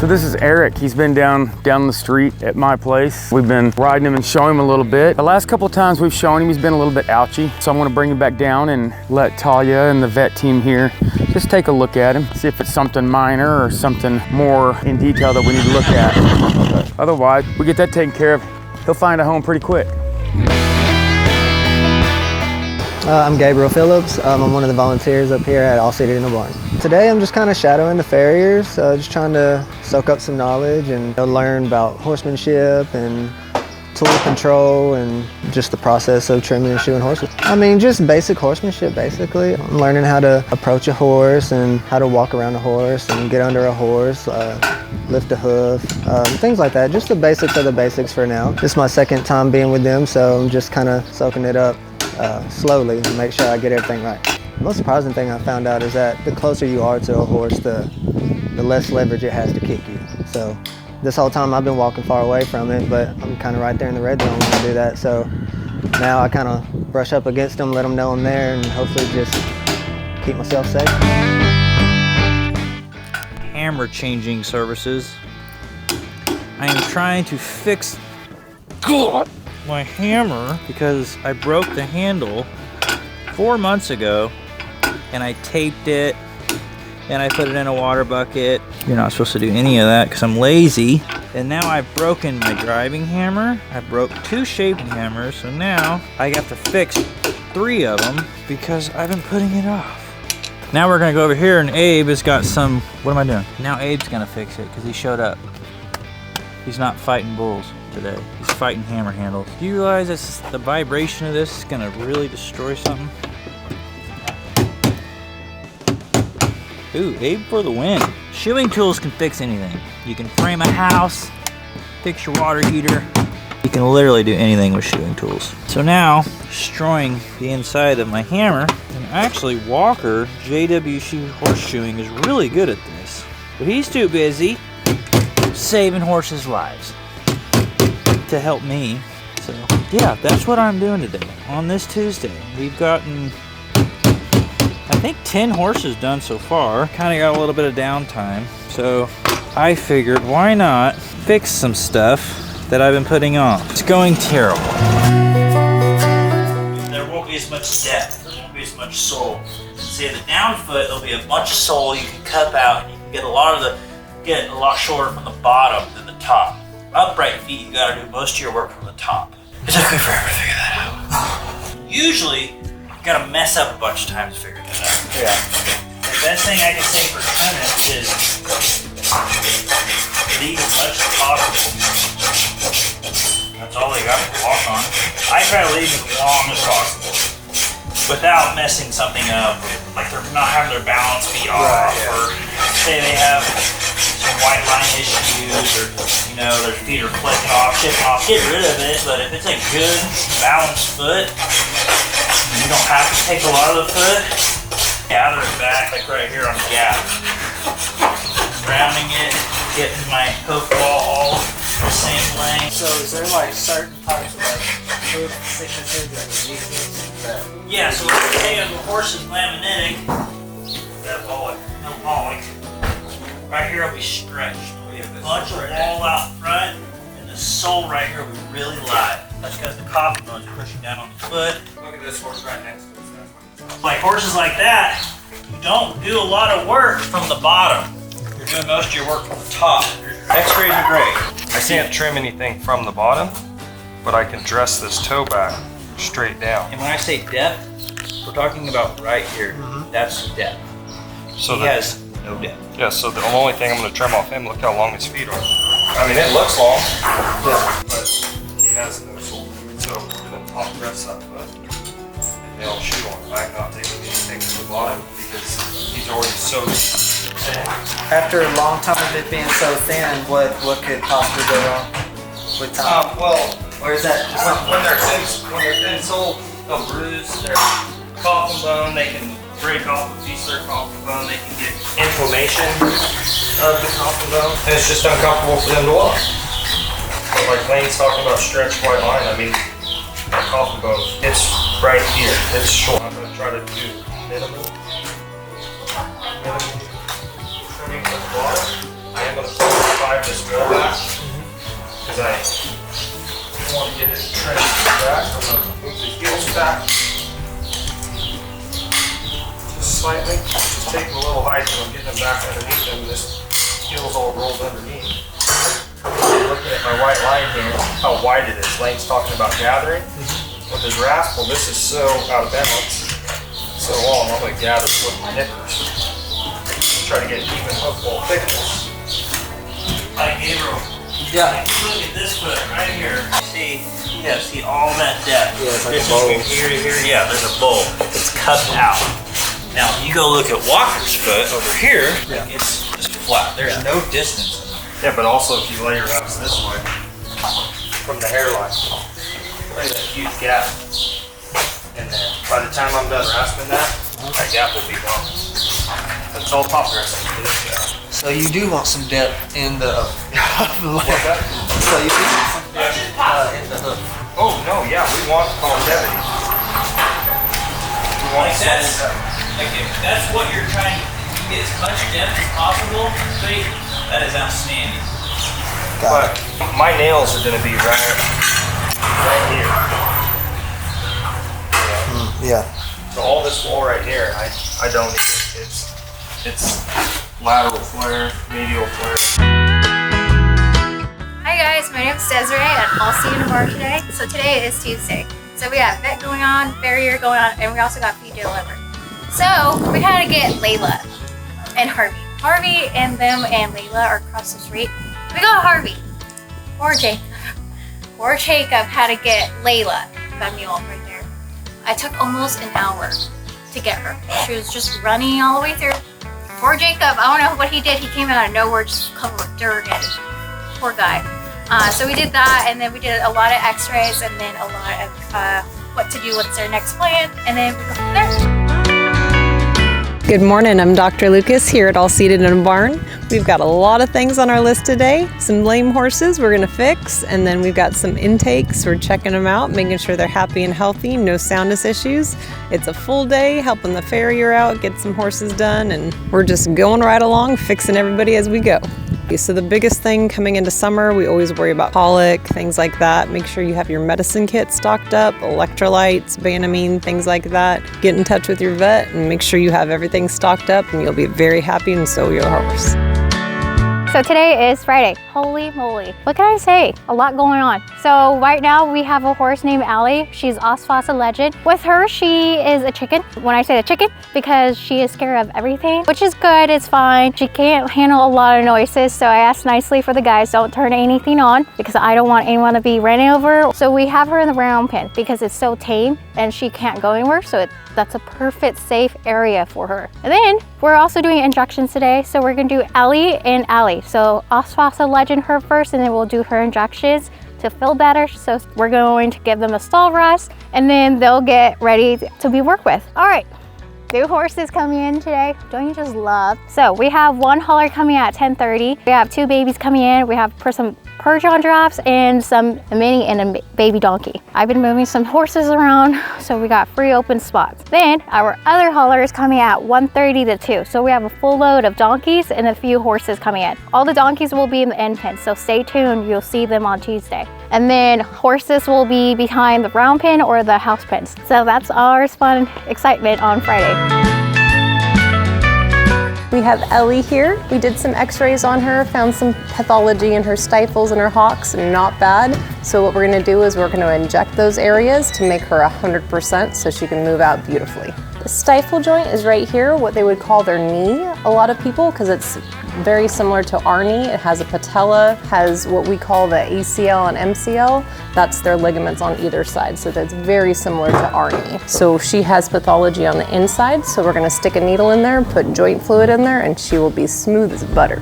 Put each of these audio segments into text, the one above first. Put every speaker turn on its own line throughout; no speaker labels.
So this is Eric. He's been down the street at my place. We've been riding him and showing him a little bit. The last couple of times we've shown him, he's been a little bit ouchy. So I'm gonna bring him back down and let Talia and the vet team here just take a look at him, see if it's something minor or something more in detail that we need to look at. But otherwise, we get that taken care of, he'll find a home pretty quick.
I'm Gabriel Phillips. I'm one of the volunteers up here at All City in the Barn. Today I'm just kind of shadowing the farriers, just trying to soak up some knowledge and learn about horsemanship and tool control and just the process of trimming and shoeing horses. I mean, just basic horsemanship, basically. I'm learning how to approach a horse and how to walk around a horse and get under a horse, lift a hoof, things like that. Just the basics of the basics for now. This is my second time being with them, so I'm just kind of soaking it up slowly and make sure I get everything right. The most surprising thing I found out is that the closer you are to a horse, the less leverage it has to kick you. So this whole time I've been walking far away from it, but I'm kind of right there in the red zone when I do that. So now I kind of brush up against them, let them know I'm there, and hopefully just keep myself safe.
Hammer changing services. I am trying to fix my hammer because I broke the handle 4 months ago and I taped it and I put it in a water bucket. You're not supposed to do any of that because I'm lazy. And now I've broken my driving hammer. I broke 2 shaping hammers, so now I have to fix 3 of them because I've been putting it off. Now we're gonna go over here and Abe has got some, what am I doing? Now Abe's gonna fix it because he showed up. He's not fighting bulls today. He's fighting hammer handles. Do you realize that's the vibration of this is gonna really destroy something? Ooh, Abe for the win. Shoeing tools can fix anything. You can frame a house, fix your water heater. You can literally do anything with shoeing tools. So now, destroying the inside of my hammer, and actually Walker, JWC Horseshoeing, is really good at this. But he's too busy saving horses' lives to help me. So yeah, that's what I'm doing today. On this Tuesday, we've gotten, I think, 10 horses done so far. Kind of got a little bit of downtime. So I figured, why not fix some stuff that I've been putting off. It's going terrible. There won't be as much depth. There won't be as much sole. See, the down foot, there'll be a bunch of sole you can cup out, and you can get a lot shorter from the bottom than the top. Upright feet, you gotta do most of your work from the top. It took me forever to figure that out. Usually, you gotta mess up a bunch of times to figure that out. Yeah. The best thing I can say for trimming is leave as much as possible. That's all they got to walk on. I try to leave as long as possible without messing something up, like they're not having their balance be off, or say they have some white line issues, or their feet are flicking off, chipping off. Get rid of it. But if it's a good balanced foot, you don't have to take a lot of the foot. Gather it back, like right here on the gap. Rounding it, getting my hoof wall all the same length.
So is there like certain types of hoof thicknesses that are weakness?
Yeah, so let's say if the horse is laminitic, that bollock, no bollock, right here will be stretched. There'll be a bunch of wall out front, and the sole right here will be really light. That's because the coffin bone's pushing down on the foot.
Look at this horse right next to us.
Like horses like that, you don't do a lot of work from the bottom. You're doing most of your work from the top.
X-rays are great. I can't trim anything from the bottom, but I can dress this toe back straight down.
And when I say depth, we're talking about right here. That's depth.
So
he has no depth.
Yeah, so the only thing I'm going to trim off him, look how long his feet are. I mean, it looks long, but he has no sole. So we're going to top dress that foot, and they'll shoe on the back, not taking anything to the bottom because he's already so
After a long time of it being so thin, what could possibly go wrong with time? Or is that just
when they're thin soled, they'll bruise their coffin bone. They can break off a piece of their coffin bone. They can get inflammation of the coffin bone, and it's just uncomfortable for them to walk. But like Lane's talking about stretch white line, I mean, the coffin bone, it's right here. It's short. I'm going to try to do minimum trimming at the bottom. I am going to this wall back because I want to get it trimmed back. I'm going to move the heels back just slightly. Just take them a little height and I'm getting them back underneath them. This heel's all rolled underneath. Looking at my white line here, how wide it is. Lane's talking about gathering with his rasp. Well, this is so out of balance, so long. I'm going to gather with my nippers. Try to get an even hook wall thickness.
Hi, Gabriel.
Yeah.
Look at this foot right here. See, yeah, see all that depth.
Yeah, it's like
this
a bowl.
is from here to here. Yeah, there's a bowl. It's cupped out. Now, if you go look at Walker's foot over here, it's just flat. There's no distance.
Yeah, but also if you lay your rasp this way, from the hairline, look at that huge gap. And then by the time I'm done rasping that gap will be gone. It's all top dressing for this guy.
So you do want some depth in the
What's that?
So you do want some depth in the hoof.
Oh, no, yeah, we want longevity. We want
Like that's what you're trying to get as much depth as possible. See, that is outstanding.
But my nails are going to be right here.
Yeah.
So all this wall right here, I don't need it. It's lateral flare, medial flare.
Hi guys, my name is Desiree and I'll see you in a bar today. So today is Tuesday. So we got vet going on, farrier going on, and we also got feed delivered. So we had to get Layla and Harvey. Harvey and them and Layla are across the street. We got Harvey. Poor Jacob. Poor Jacob had to get Layla, that mule right there. I took almost an hour to get her. She was just running all the way through. Poor Jacob, I don't know what he did. He came out of nowhere just covered with dirt and poor guy. So we did that, and then we did a lot of x-rays and then a lot of what to do, what's their next plan, and then we go from there.
Good morning, I'm Dr. Lucas here at All Seated in a Barn. We've got a lot of things on our list today. Some lame horses we're gonna fix, and then we've got some intakes. We're checking them out, making sure they're happy and healthy, no soundness issues. It's a full day helping the farrier out, get some horses done, and we're just going right along, fixing everybody as we go. So the biggest thing coming into summer, we always worry about colic, things like that. Make sure you have your medicine kit stocked up, electrolytes, Banamine, things like that. Get in touch with your vet and make sure you have everything stocked up, and you'll be very happy, and so will your horse.
So today is Friday. Holy moly. What can I say? A lot going on. So right now we have a horse named Allie. She's Osphos legend. With her, she is a chicken. When I say a chicken, because she is scared of everything, which is good, it's fine. She can't handle a lot of noises, so I asked nicely for the guys, don't turn anything on because I don't want anyone to be ran over. So we have her in the round pen because it's so tame and she can't go anywhere, so that's a perfect safe area for her. And then we're also doing injections today, so we're gonna do Ellie and Allie. So Osphos legend her first, and then we'll do her injections to feel better. So we're going to give them a stall rest, and then they'll get ready to be worked with. All right, new horses coming in today. Don't you just love? So we have one hauler coming at 10:30. We have two babies coming in. We have some Persian drops and some mini and a baby donkey. I've been moving some horses around, so we got free open spots. Then our other hauler is coming at 1:30 to 2. So we have a full load of donkeys and a few horses coming in. All the donkeys will be in the end pen, so stay tuned. You'll see them on Tuesday. And then horses will be behind the round pen or the house pens. So that's our fun excitement on Friday.
We have Ellie here. We did some x-rays on her, found some pathology in her stifles and her hocks, not bad. So what we're gonna do is we're gonna inject those areas to make her 100% so she can move out beautifully. The stifle joint is right here, what they would call their knee, a lot of people, because it's very similar to our knee. It has a patella, has what we call the ACL and MCL. That's their ligaments on either side, so that's very similar to our knee. So she has pathology on the inside, so we're gonna stick a needle in there, put joint fluid in there, and she will be smooth as butter.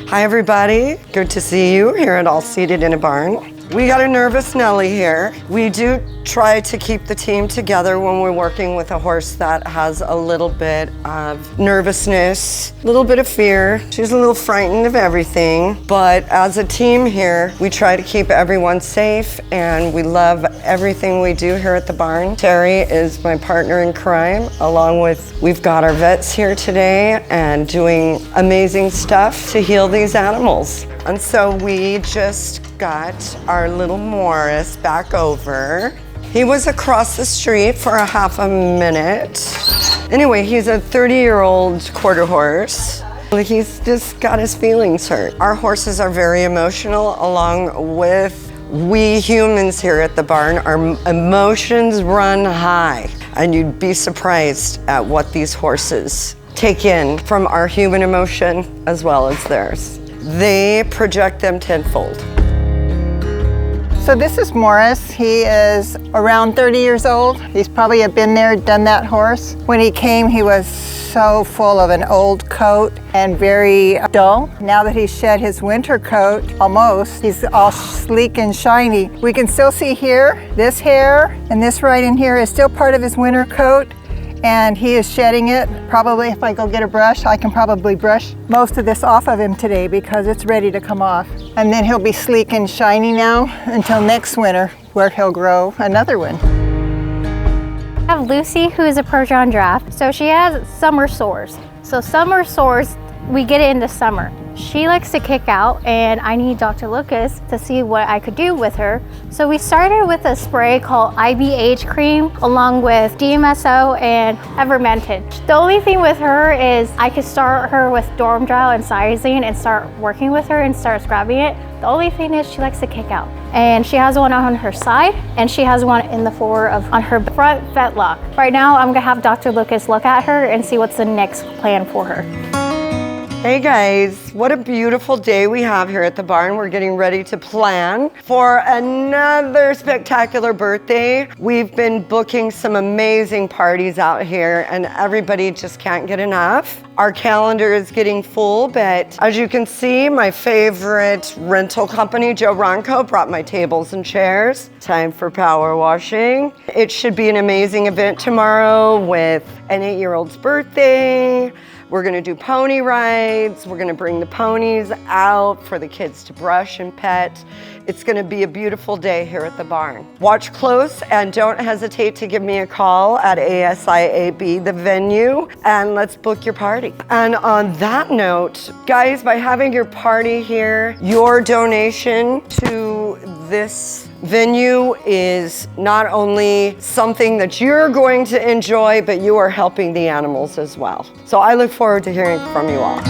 Hi everybody, good to see you here at All Seated in a Barn. We got a nervous Nellie here. We do try to keep the team together when we're working with a horse that has a little bit of nervousness, a little bit of fear. She's a little frightened of everything, but as a team here, we try to keep everyone safe, and we love everything we do here at the barn. Terry is my partner in crime, along with, we've got our vets here today and doing amazing stuff to heal these animals. And so we just got our little Morris back over. He was across the street for a half a minute. Anyway, he's a 30-year-old quarter horse. He's just got his feelings hurt. Our horses are very emotional, along with we humans here at the barn. Our emotions run high, and you'd be surprised at what these horses take in from our human emotion as well as theirs. They project them tenfold.
So this is Morris. He is around 30 years old. He's probably been there, done that horse. When he came, he was so full of an old coat and very dull. Now that he's shed his winter coat, almost, he's all sleek and shiny. We can still see here, this hair and this right in here is still part of his winter coat, and he is shedding it. Probably if I go get a brush, I can probably brush most of this off of him today because it's ready to come off. And then he'll be sleek and shiny now until next winter, where he'll grow another one.
I have Lucy, who is a Percheron draft. So she has summer sores. So summer sores, we get it in the summer. She likes to kick out, and I need Dr. Lucas to see what I could do with her. So we started with a spray called IBH cream, along with DMSO and Evermented. The only thing with her is I could start her with Dorm Gel and Sizing and start working with her and start scrubbing it. The only thing is she likes to kick out. And she has one on her side, and she has one in the forward on her front fetlock. Right now, I'm gonna have Dr. Lucas look at her and see what's the next plan for her.
Hey guys, what a beautiful day we have here at the barn. We're getting ready to plan for another spectacular birthday. We've been booking some amazing parties out here, and everybody just can't get enough. Our calendar is getting full, but as you can see, my favorite rental company, Joe Ronco, brought my tables and chairs. Time for power washing. It should be an amazing event tomorrow with an 8-year-old's birthday. We're gonna do pony rides. We're gonna bring the ponies out for the kids to brush and pet. It's gonna be a beautiful day here at the barn. Watch close and don't hesitate to give me a call at ASIAB, the venue, and let's book your party. And on that note, guys, by having your party here, your donation to this venue is not only something that you're going to enjoy, but you are helping the animals as well. So I look forward to hearing from you all.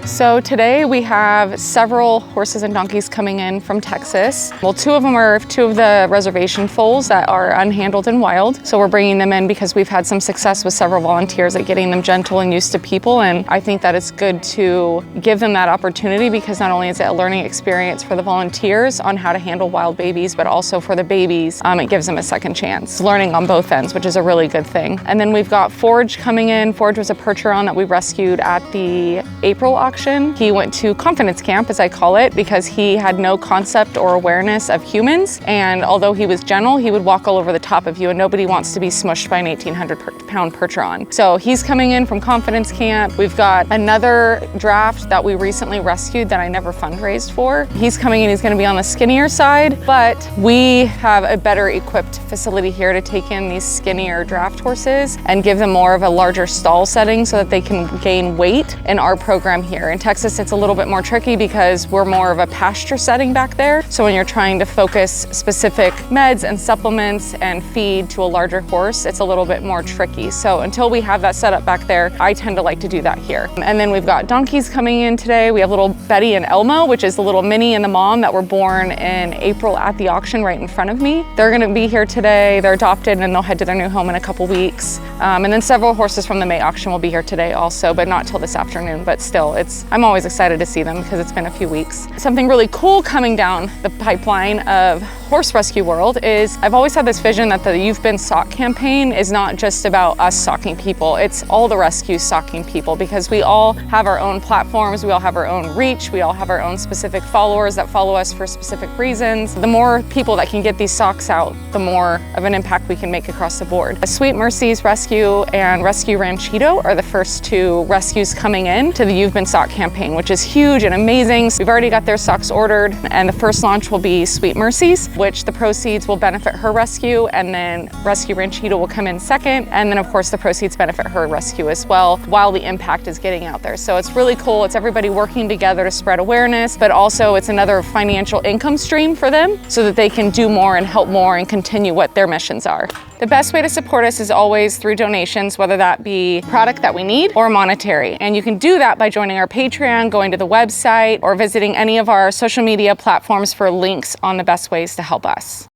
So today we have several horses and donkeys coming in from Texas. Well, two of them are two of the reservation foals that are unhandled and wild. So we're bringing them in because we've had some success with several volunteers at getting them gentle and used to people. And I think that it's good to give them that opportunity, because not only is it a learning experience for the volunteers on how to handle wild babies, but also for the babies, it gives them a second chance, learning on both ends, which is a really good thing. And then we've got Forge coming in. Forge was a Percheron that we rescued at the April auction. He went to confidence camp, as I call it, because he had no concept or awareness of humans. And although he was gentle, he would walk all over the top of you, and nobody wants to be smushed by an 1,800-pound Percheron. So he's coming in from confidence camp. We've got another draft that we recently rescued that I never fundraised for. He's coming in, he's gonna be on the skinnier side, but we have a better equipped facility here to take in these skinnier draft horses and give them more of a larger stall setting so that they can gain weight in our program here. In Texas, it's a little bit more tricky because we're more of a pasture setting back there. So when you're trying to focus specific meds and supplements and feed to a larger horse, it's a little bit more tricky. So until we have that set up back there, I tend to like to do that here. And then we've got donkeys coming in today. We have little Betty and Elmo, which is the little Minnie and the mom that were born in April at the auction right in front of me. They're gonna be here today. They're adopted and they'll head to their new home in a couple weeks. And then several horses from the May auction will be here today also, but not till this afternoon. But still, it's I'm always excited to see them because it's been a few weeks. Something really cool coming down the pipeline of horse rescue world is I've always had this vision that the You've Been Socked campaign is not just about us socking people, it's all the rescues socking people, because we all have our own platforms, we all have our own reach, we all have our own specific followers that follow us for specific reasons. The more people that can get these socks out, the more of an impact we can make across the board. Sweet Mercy's Rescue and Rescue Ranchito are the first two rescues coming in to the You've Been Socked campaign, which is huge and amazing. We've already got their socks ordered, and the first launch will be Sweet Mercy's, which the proceeds will benefit her rescue, and then Rescue Ranchito will come in second, and then of course the proceeds benefit her rescue as well, while the impact is getting out there. So it's really cool. It's everybody working together to spread awareness, but also it's another financial income stream for them so that they can do more and help more and continue what their missions are. The best way to support us is always through donations, whether that be product that we need or monetary. And you can do that by joining our Patreon, going to the website, or visiting any of our social media platforms for links on the best ways to help us.